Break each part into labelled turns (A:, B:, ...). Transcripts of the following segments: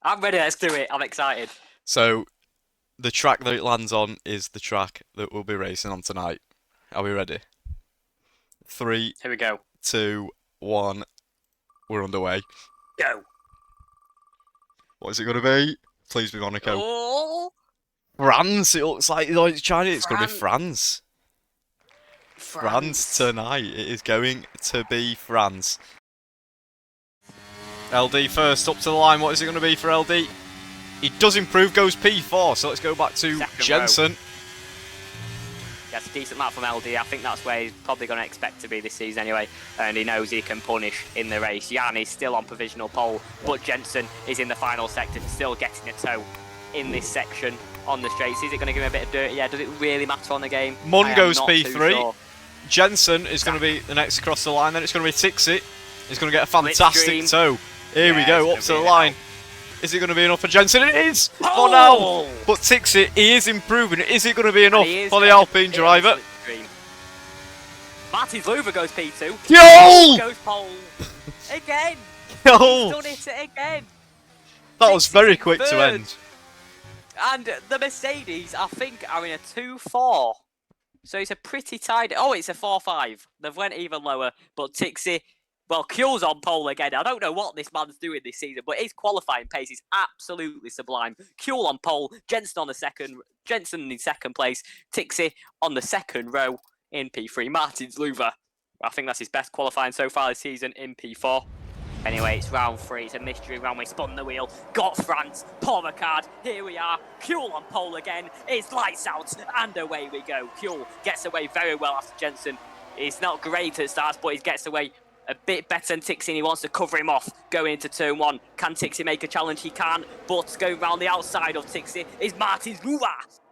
A: I'm ready, let's do it. I'm excited.
B: So, the track that it lands on is the track that we'll be racing on tonight. Are we ready? Three,
A: Here we go.
B: 2, 1. We're underway.
A: Go.
B: What is it going to be? Please be Monaco.
A: Oh,
B: France! It looks like it's China. It's going to be
A: France.
B: France. France tonight. It is going to be France. LD first up to the line. What is it going to be for LD? He does improve, goes P4. So let's go back to
A: Second
B: Jensen.
A: That's a decent map from LD. I think that's where he's probably going to expect to be this season anyway. And he knows he can punish in the race. Jan is still on provisional pole, but Jensen is in the final sector, still getting a toe in this section on the straights. Is it going to give him a bit of dirt? Yeah, does it really matter on the game?
B: Munn goes P3.
A: Sure.
B: Jensen is going to be the next across the line. Then it's going to be Tixie. He's going to get a fantastic toe. Here we go, up to the line. Is it going to be enough for Jensen? It is! Oh no! But Tixie, he is improving. Is it going to be enough for the Alpine driver?
A: Martin Luver goes P2.
B: Yo!
A: Goes pole. Again!
B: Yo!
A: He's done it again!
B: That was very quick to end.
A: And the Mercedes, I think, are in a 2-4. So it's a pretty tight... Oh, it's a 4-5. They've went even lower, but Tixie... Well, Kuhl's on pole again. I don't know what this man's doing this season, but his qualifying pace is absolutely sublime. Kuhl on pole, Jensen in second place, Tixie on the second row in P3. Martins Luver, I think that's his best qualifying so far this season in P4. Anyway, it's round 3. It's a mystery round. We spun the wheel. Got France. Paul Ricard. Here we are. Kuhl on pole again. It's lights out. And away we go. Kuhl gets away very well after Jensen. He's not great at starts, but he gets away a bit better than Tixie. He wants to cover him off going into turn 1. Can Tixie make a challenge? He can, but going round the outside of Tixie is Martins Luva,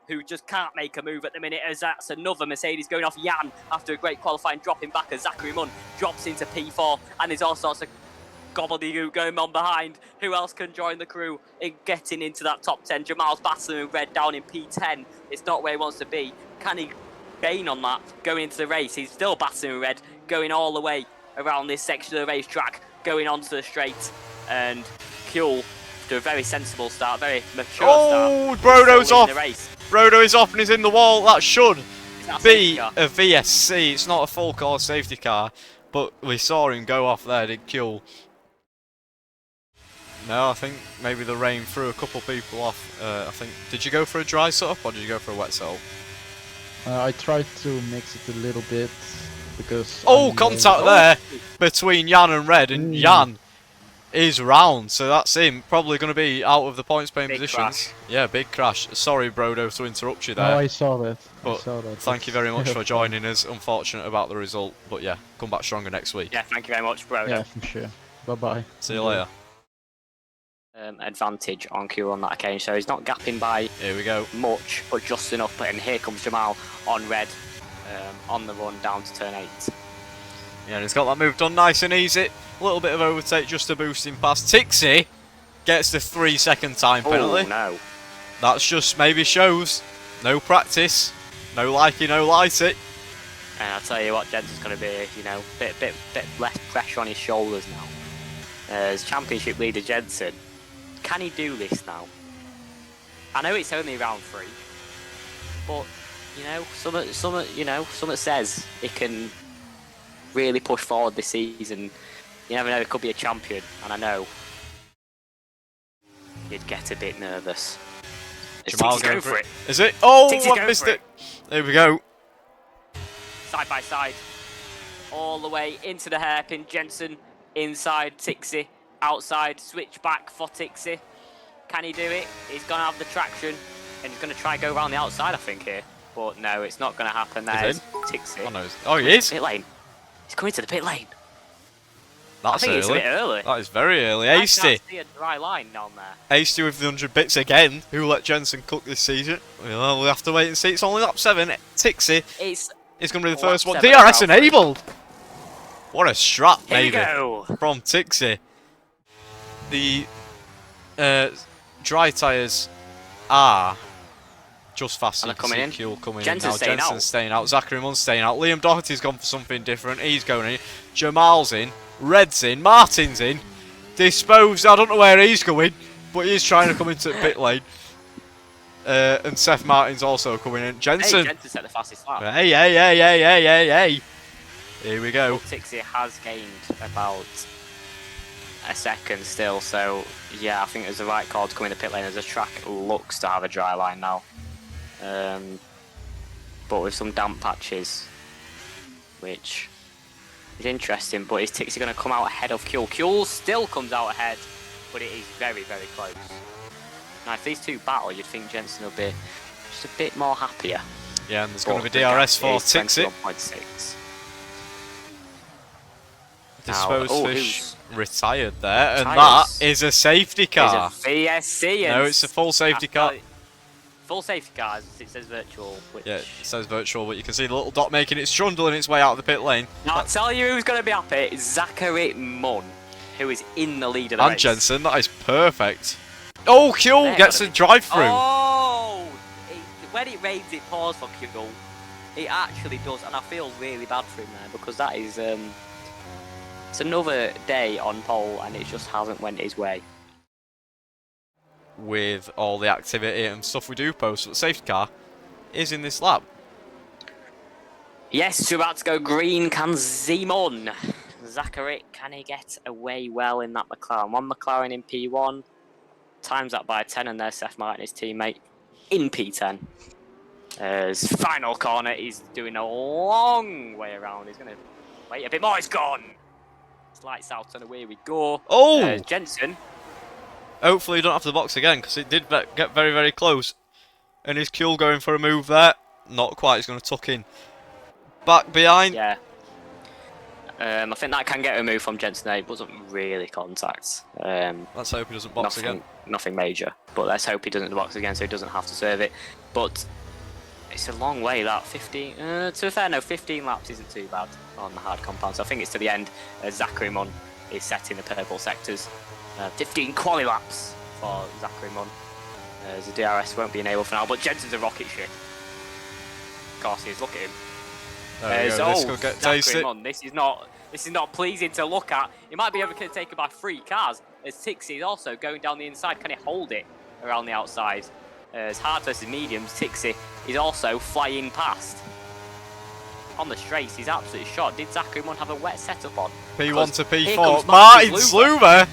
A: who just can't make a move at the minute, as that's another Mercedes going off Jan after a great qualifying, dropping back as Zachary Munn drops into P4, and there's all sorts of gobbledygook going on behind. Who else can join the crew in getting into that top 10? Jamal's battling in red down in P10. It's not where he wants to be. Can he gain on that going into the race? He's still battling in red, going all the way around this section of the racetrack, going onto the straight, and Kuhl do a very sensible start, very mature start.
B: Oh, Brodo's off. Brodo is off and he's in the wall. That should be a VSC. It's not a full course safety car, but we saw him go off there, did Kuhl. No, I think maybe the rain threw a couple people off. I think, did you go for a dry setup or did you go for a wet setup?
C: I tried to mix it a little bit. Because
B: contact there between Jan and Red, and Jan is round, so that's him. Probably going to be out of the points paying positions.
A: Crash.
B: Yeah, big crash. Sorry, Brodo, to interrupt you there.
C: Oh, I saw that.
B: But thank you very much for joining us. Unfortunate about the result, but yeah, come back stronger next week.
A: Yeah, thank you very much, Brodo.
C: Yeah, for sure. Bye-bye.
B: See you later.
A: Advantage on Kuhl on that occasion, so he's not gapping by
B: Here we go.
A: much, but just enough. And here comes Jamal on red. On the run down to turn 8.
B: Yeah, he's got that move done nice and easy. A little bit of overtake just to boost him past. Tixie gets the 3-second time penalty.
A: Oh, no.
B: That's just maybe shows no practice, no likey, no lighty.
A: And I'll tell you what, Jensen's going to be, you know, bit less pressure on his shoulders now. As championship leader Jensen, can he do this now? I know it's only round 3, but you know, something says it can really push forward this season. You never know, it could be a champion, and I know you'd get a bit nervous.
B: Jamal going for it. Is it? Oh, I missed it. There we go.
A: Side by side, all the way into the hairpin. Jensen inside, Tixie outside. Switch back for Tixie. Can he do it? He's gonna have the traction, and he's gonna try and go around the outside, I think here. But no, it's not going to happen. There's Tixie.
B: Oh, no. Oh, he is?
A: Pit lane. He's coming to the pit lane.
B: That's
A: I think
B: early.
A: It's a bit early.
B: That is very early.
A: I
B: Hasty.
A: can't see a dry line down there.
B: Hasty with the 100 bits again. Who let Jensen cook this season? Well, we'll have to wait and see. It's only lap 7. Tixie is going to be the first one. DRS enabled. What a strap, maybe, from Tixie. The dry tyres are just fast.
A: Coming in.
B: Kuhl coming
A: Jensen's
B: in now. Jensen's staying out. Zachary Munn's staying out. Liam Doherty's gone for something different. He's going in. Jamal's in. Red's in. Martin's in. Disposed. I don't know where he's going. but he's trying to come into the pit lane. And Seth Martin's also coming in. Jensen.
A: Hey, Jensen set the fastest lap.
B: Hey. Here we go.
A: Well, Tixie has gained about a second still, so yeah, I think it was the right call to come in the pit lane as the track looks to have a dry line now. But with some damp patches, which is interesting. But is Tixie going to come out ahead of Kuehl? Kuehl still comes out ahead, but it is very, very close. Now, if these two battle, you'd think Jensen will be just a bit more happier.
B: Yeah, and there's going to be DRS for Tixie. Disposed Fish retired there, and that is a safety car.
A: It's a VSC.
B: No, it's a full safety car.
A: Full safety car, it says virtual. Which...
B: Yeah, it says virtual, but you can see the little dot making its trundling its way out of the pit lane.
A: Now, I'll tell you who's going to be happy. Zachary Munn, who is in the lead of the race.
B: And Jensen, that is perfect. Oh, Kuehl gets a drive-through.
A: Oh! When it rains, it pours for Kuehl. It actually does, and I feel really bad for him there, because that is... it's another day on pole, and it just hasn't went his way.
B: With all the activity and stuff we do post, but the safety car is in this lap.
A: Yes, we're about to go green. Can Zimon. Zachary, can he get away well in that McLaren? One McLaren in P1, times that by 10, and there's Seth Martin, his teammate, in P10. His final corner, he's doing a long way around. He's going to wait a bit more. He's gone. It's lights out and away we go.
B: Oh!
A: Jensen.
B: Hopefully you don't have to box again, because it did get very, very close. And is Kuehl going for a move there? Not quite, he's going to tuck in. Back behind.
A: Yeah. I think that can get a move from Jensen there. It wasn't really contact.
B: Let's hope he doesn't box again.
A: Nothing major, but let's hope he doesn't box again so he doesn't have to serve it. But it's a long way, that 15. To be fair, no, 15 laps isn't too bad on the hard compound. So I think it's to the end. Zachary Munn is setting the purple sectors. 15 quali laps for Zachary Munn. The DRS won't be enabled for now, but Jensen's a rocket ship. Of course he is. Look at him.
B: There we go. This could get tasty.
A: This is not pleasing to look at. He might be overtaken by 3 cars. As Tixie is also going down the inside. Can he hold it around the outside? As hard versus mediums, Tixie is also flying past. On the straights, he's absolutely shot. Did Zachary Munn have a wet setup on?
B: P1 to P4. Martin Sluber!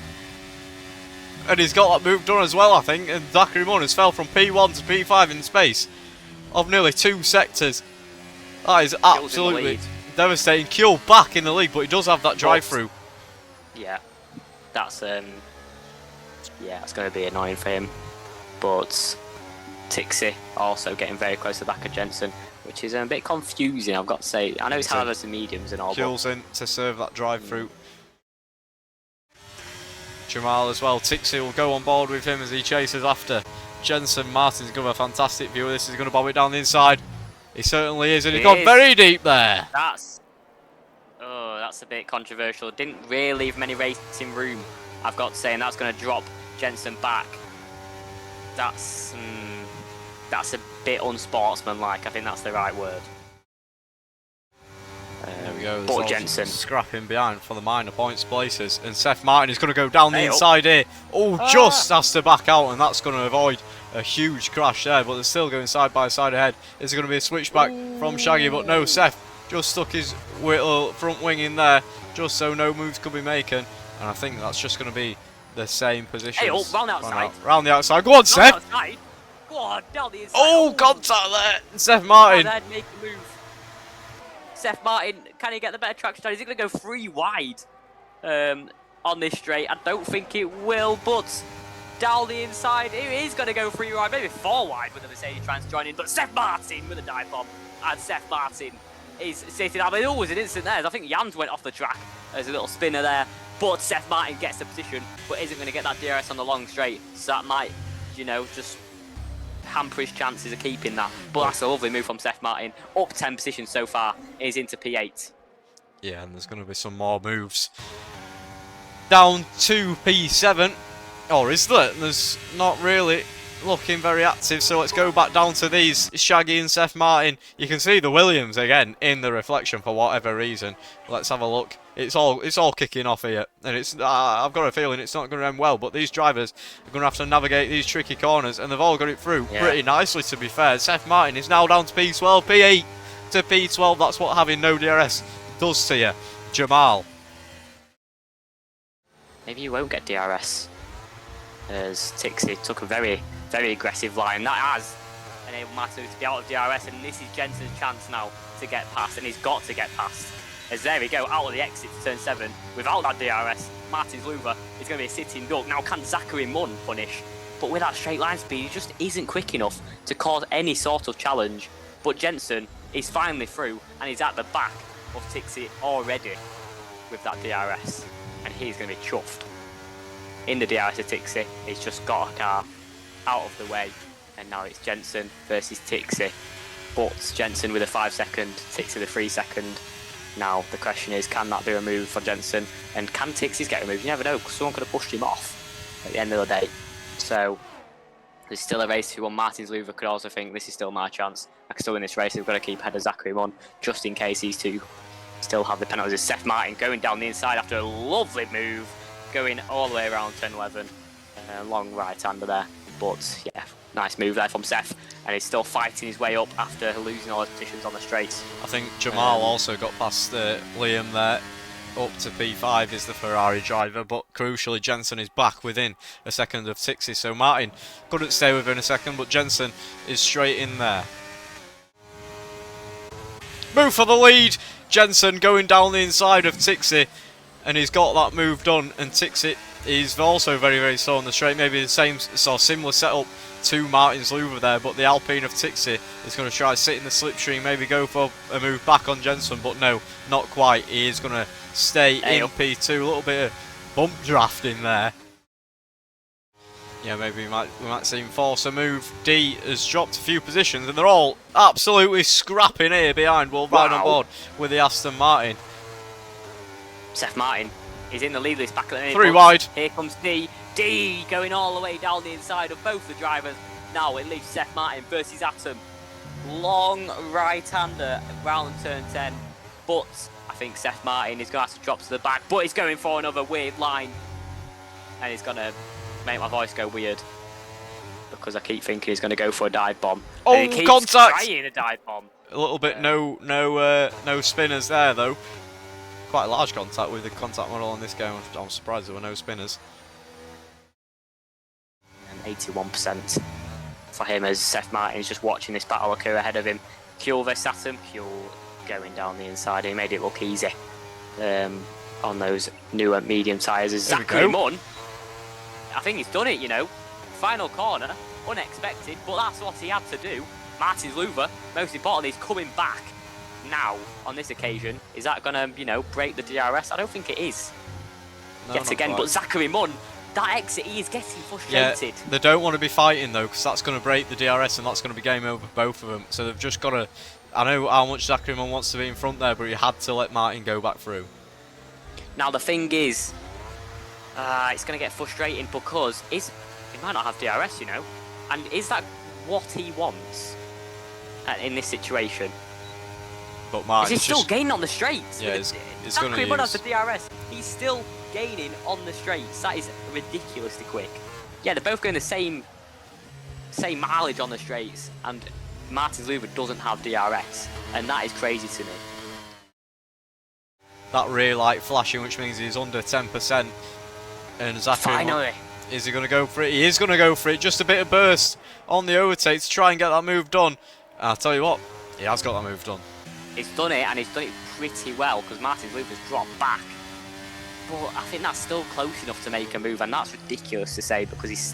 B: And he's got that move done as well, I think. And Zachary Munn has fell from P1 to P5 in the space of nearly 2 sectors. That is absolutely devastating. Kuehl back in the league, but he does have that drive-through.
A: Yeah, that's going to be annoying for him. But Tixie also getting very close to the back of Jensen, which is a bit confusing, I've got to say. I know it's hard as the mediums and all.
B: Kuehl's in to serve that drive-through. Jamal as well. Tixie will go on board with him as he chases after Jensen. Martin's going to have a fantastic view of this. He's going to bob it down the inside. He certainly is, and he's gone very deep there.
A: That's a bit controversial. Didn't really leave many racing room, I've got to say, and that's going to drop Jensen back. That's a bit unsportsmanlike. I think that's the right word.
B: There we go.
A: But Jensen
B: scrapping behind for the minor points places, and Seth Martin is going to go down the inside here. Oh, just has to back out, and that's going to avoid a huge crash there. But they're still going side by side ahead. Is it going to be a switchback from Shaggy? But no, Seth just stuck his little front wing in there, just so no moves could be making. And I think that's just going to be the same position.
A: Hey, round the outside.
B: Round the outside. Go on, Seth.
A: Outside. Go on, down the inside.
B: Oh, contact there. Seth Martin.
A: Make a move. Seth Martin, can he get the better traction time? Is he going to go 3 wide on this straight? I don't think it will, but down the inside, it is going to go 3 wide, maybe 4 wide with the Mercedes trying to join in. But Seth Martin with a dive bomb, and Seth Martin is sitting out. There was an instant there. I think Jans went off the track. There's a little spinner there, but Seth Martin gets the position, but isn't going to get that DRS on the long straight. So that might, just hamper his chances of keeping that. But that's a lovely move from Seth Martin. Up 10 positions so far. He's into P8.
B: Yeah, and there's going to be some more moves. Down to P7. Or is there? There's not really looking very active. So let's go back down to these. Shaggy and Seth Martin. You can see the Williams again in the reflection for whatever reason. Let's have a look It's all kicking off here, and I've got a feeling it's not going to end well. But these drivers are going to have to navigate these tricky corners, and they've all got it through pretty nicely, to be fair. Seth Martin is now down to P12, P8 to P12. That's what having no DRS does to you, Jamal.
A: Maybe you won't get DRS, as Tixie took a very, very aggressive line. That has enabled Matsu to be out of DRS, and this is Jensen's chance now to get past, and he's got to get past. As there we go, out of the exit to turn 7, without that DRS, Martin Luver is going to be a sitting duck. Now can Zachary Munn punish? But with that straight line speed, he just isn't quick enough to cause any sort of challenge. But Jensen is finally through, and he's at the back of Tixie already with that DRS. And he's going to be chuffed. In the DRS of Tixie, he's just got a car out of the way, and now it's Jensen versus Tixie. But Jensen with a 5-second, Tixie the 3-second. Now the question is, can that be removed for Jensen? And can Tixie's get removed? You never know, because someone could have pushed him off at the end of the day. So there's still a race to one. Martins Luver could also think, this is still my chance. I can still win this race. We've got to keep ahead of Zachary on, just in case these two still have the penalties. Seth Martin going down the inside after a lovely move, going all the way around turn 11. Long right-hander there, but yeah, nice move there from Seth, and he's still fighting his way up after losing all his positions on the straights.
B: I think Jamal also got past Liam there. Up to P5 is the Ferrari driver, but crucially Jensen is back within a second of Tixie, so Martin couldn't stay within a second, but Jensen is straight in there. Move for the lead! Jensen going down the inside of Tixie, and he's got that move done, and Tixie is also very, very slow on the straight. Maybe the same or similar setup to Martin's Luver there, but the Alpine of Tixie is going to try to sit in the slipstream, maybe go for a move back on Jensen, but no, not quite. He is going to stay in P2. A little bit of bump drafting there. Yeah, maybe we might see him force a move. D has dropped a few positions, and they're all absolutely scrapping here behind. Well, right on board with the Aston Martin.
A: Seth Martin is in the lead list back at the minute.
B: 3 wide.
A: Here comes D. D going all the way down the inside of both the drivers. Now it leaves Seth Martin versus Atom. Long right-hander round turn 10. But I think Seth Martin is going to have to drop to the back. But he's going for another weird line. And he's going to make my voice go weird, because I keep thinking he's going to go for a dive bomb.
B: Oh,
A: and he keeps
B: contact!
A: trying a dive bomb.
B: A little bit no spinners there though. Quite a large contact with the contact model on this game. I'm surprised there were no spinners.
A: And 81% for him, as Seth Martin is just watching this battle occur ahead of him. Kuehl versus Atom. Kuehl going down the inside. He made it look easy on those newer medium tyres. As Zachary Munn, I think he's done it, you know. Final corner, unexpected, but that's what he had to do. Martin Luver, most importantly, is coming back now on this occasion. Is that going to, you know, break the DRS? I don't think it is.
B: No,
A: yet again,
B: quite.
A: But Zachary Munn, that exit, he is getting frustrated.
B: Yeah, they don't want to be fighting though, because that's going to break the DRS and that's going to be game over for both of them. So they've just got to. I know how much Zachary Munn wants to be in front there, but he had to let Martin go back through. Now
A: the thing is, it's going to get frustrating because he might not have DRS, you know, and is that what he wants in this situation?
B: But Martin
A: is he still gaining on the straights?
B: Yeah, it's
A: Zachary Munn has the DRS. He's still gaining on the straights. That is ridiculously quick. Yeah, they're both going the same mileage on the straights, and Martin Luver doesn't have DRS, and that is crazy to me.
B: That rear light flashing, which means he's under 10%. And Zachary,
A: finally,
B: is he going to go for it? He is going to go for it. Just a bit of burst on the overtake to try and get that move done. And I'll tell you what, he has got that move done.
A: He's done it, and he's done it pretty well, because Martin Luver's dropped back. But I think that's still close enough to make a move, and that's ridiculous to say, because he's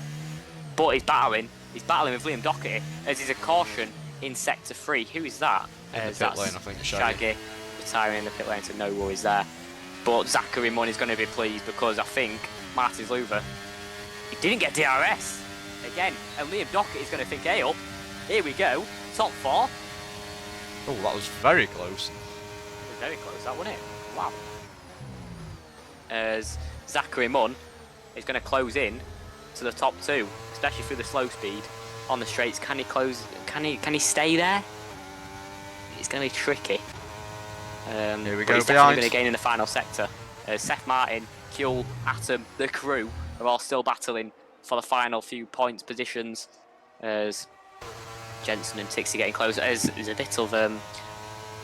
A: battling with Liam Doherty, as he's a caution in sector 3. Who is that?
B: In the pit lane, I think.
A: Shaggy retiring in the pit lane, so no worries there. But Zachary Munn is going to be pleased, because I think Martin Luver, he didn't get DRS again, and Liam Doherty is going to think, hey up, here we go, top 4.
B: Oh, that was very close.
A: It was very close, that wasn't it? Wow. As Zachary Munn is going to close in to the top 2, especially through the slow speed on the straights. Can he close? Can he stay there? It's going to be tricky.
B: Here we
A: but
B: go,
A: he's definitely
B: behind.
A: going to gain in the final sector. Seth Martin, Kuehl, Atom, the crew are all still battling for the final few points positions as Jensen and Tixie getting closer. There's a bit of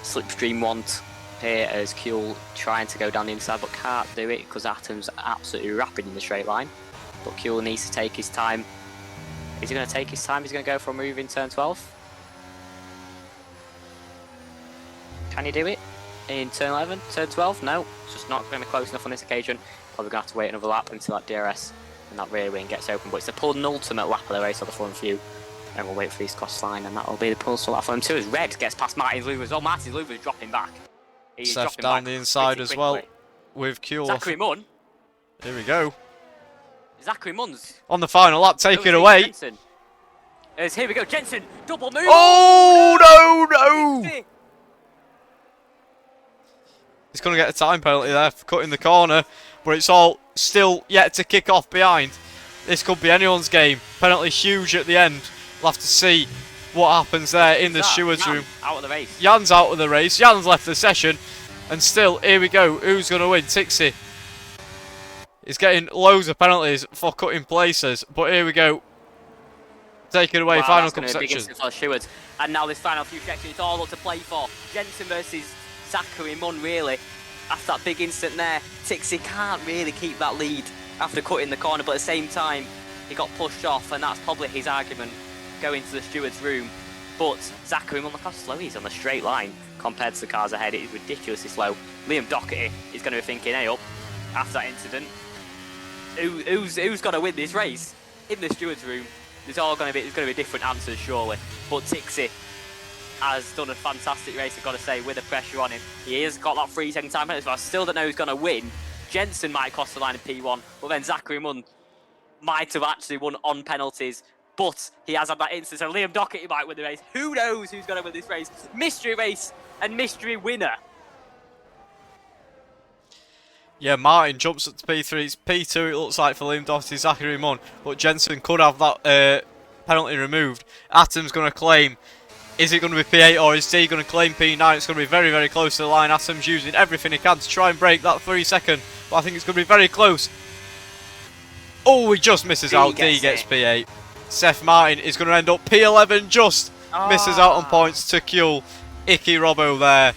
A: slipstream want here as Kuehl trying to go down the inside but can't do it because Atom's absolutely rapid in the straight line. But Kuehl needs to take his time. Is he going to take his time? He's going to go for a move in turn 12. Can he do it in turn 11? Turn 12? No, it's just not going to be close enough on this occasion. Probably going to have to wait another lap until that DRS and that rear wing gets open. But it's the penultimate lap of the race on the front few. And we'll wait for these cross line, and that'll be the penultimate lap for him too. As Red gets past Martin's Louver as well. Martin's Louver is dropping back. He's
B: Seth
A: dropping
B: down
A: back
B: the inside as well
A: quickly.
B: with Kuehl.
A: Zachary Munn.
B: Here we go.
A: Zachary Munn's.
B: On the final lap, take it away.
A: Jensen. Here we go, Jensen. Double move.
B: Oh, no. He's going to get a time penalty there for cutting the corner, but it's all still yet to kick off behind. This could be anyone's game. Penalty huge at the end. We'll have to see what happens there in the steward's room.
A: Out of the race.
B: Jan's out of the race. Jan's left the session. And still, here we go. Who's going to win? Tixie. He's getting loads of penalties for cutting places. But here we go. Take it away.
A: Wow,
B: Final
A: that's
B: couple
A: gonna be a big
B: sections.
A: instance for Stewards. And now this final few sections, it's all up to play for. Jensen versus Zachary Munn, really. After that big instant there, Tixie can't really keep that lead after cutting the corner, but at the same time, he got pushed off, and that's probably his argument going to the steward's room. But Zachary Munn, look how slow he is on the straight line compared to the cars ahead. It is ridiculously slow. Liam Doherty is going to be thinking, hey up, after that incident, who's going to win this race? In the steward's room, there's going to be different answers, surely. But Tixie has done a fantastic race, I've got to say, with the pressure on him. He has got that 3 second time penalty, so I still don't know who's going to win. Jensen might cost the line in P1, but then Zachary Munn might have actually won on penalties, but he has had that instance, so Liam Doherty might win the race. Who knows who's going to win this race? Mystery race and mystery winner.
B: Yeah, Martin jumps up to P3. It's P2, it looks like, for Liam Doherty, Zachary Munn. But Jensen could have that penalty removed. Atom's going to claim. Is it going to be P8 or is D going to claim P9? It's going to be very, very close to the line. Atom's using everything he can to try and break that 3 second. But I think it's going to be very close. Oh, he just misses out. D gets P8. Seth Martin is going to end up P11, just misses out on points to Kuehl. Icky Robbo there.